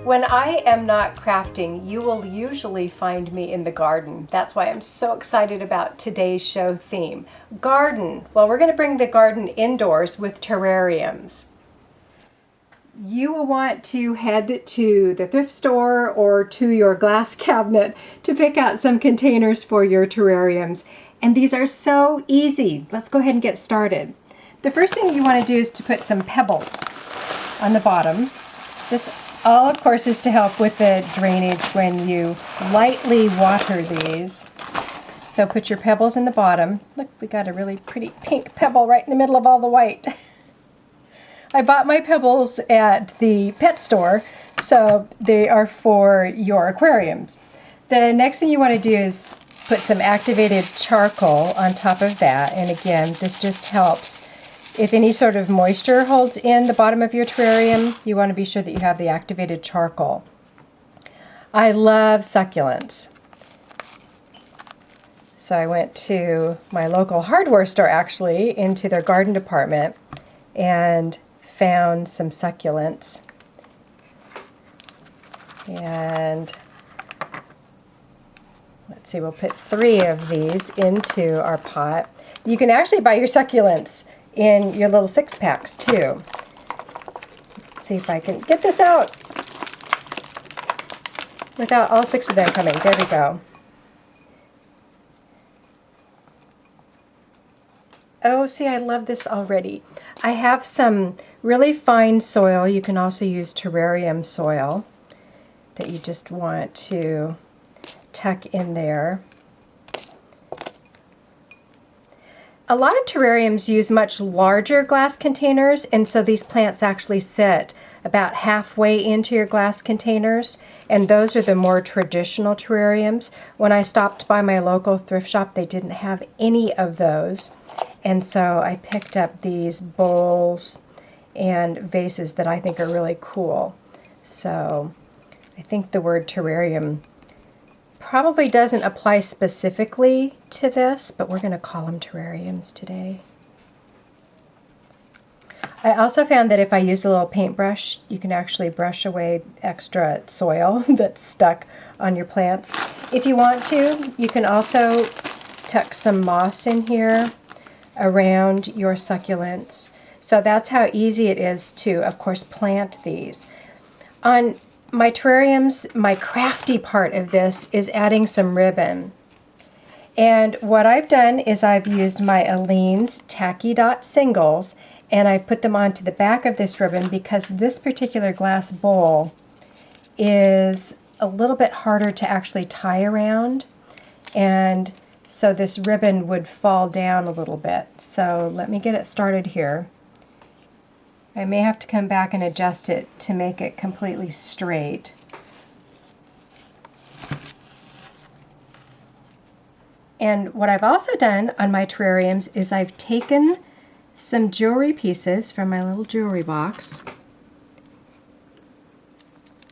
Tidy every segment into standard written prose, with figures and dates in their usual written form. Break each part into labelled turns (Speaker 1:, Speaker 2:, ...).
Speaker 1: When I am not crafting, you will usually find me in the garden. That's why I'm so excited about today's show theme. Garden. Well, we're going to bring the garden indoors with terrariums. You will want to head to the thrift store or to your glass cabinet to pick out some containers for your terrariums. And these are so easy. Let's go ahead and get started. The first thing you want to do is to put some pebbles on the bottom. This all, of course, is to help with the drainage when you lightly water these. So put your pebbles in the bottom. Look, we got a really pretty pink pebble right in the middle of all the white. I bought my pebbles at the pet store, so they are for your aquariums. The next thing you want to do is put some activated charcoal on top of that. And again, this just helps. If any sort of moisture holds in the bottom of your terrarium, you want to be sure that you have the activated charcoal. I love succulents. So I went to my local hardware store, actually, into their garden department, and found some succulents. And let's see, we'll put 3 of these into our pot. You can actually buy your succulents in your little 6-packs too. Let's see if I can get this out without all 6 of them coming. There we go. Oh, see, I love this already. I have some really fine soil. You can also use terrarium soil that you just want to tuck in there. A lot of terrariums use much larger glass containers, and so these plants actually sit about halfway into your glass containers, and those are the more traditional terrariums. When I stopped by my local thrift shop, they didn't have any of those, and so I picked up these bowls and vases that I think are really cool. So I think the word terrarium probably doesn't apply specifically to this, but we're going to call them terrariums today. I also found that if I use a little paintbrush, you can actually brush away extra soil that's stuck on your plants. If you want to, you can also tuck some moss in here around your succulents. So that's how easy it is to, of course, plant these. On my terrariums, my crafty part of this is adding some ribbon. And what I've done is I've used my Aleene's Tacky Dot singles, and I put them onto the back of this ribbon because this particular glass bowl is a little bit harder to actually tie around, and so this ribbon would fall down a little bit. So let me get it started here. I may have to come back and adjust it to make it completely straight. And what I've also done on my terrariums is I've taken some jewelry pieces from my little jewelry box,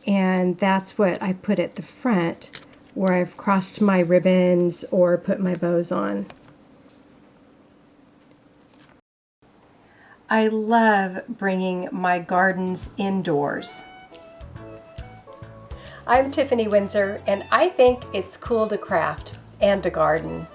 Speaker 1: and that's what I put at the front where I've crossed my ribbons or put my bows on. I love bringing my gardens indoors. I'm Tiffany Windsor, and I think it's cool to craft and to garden.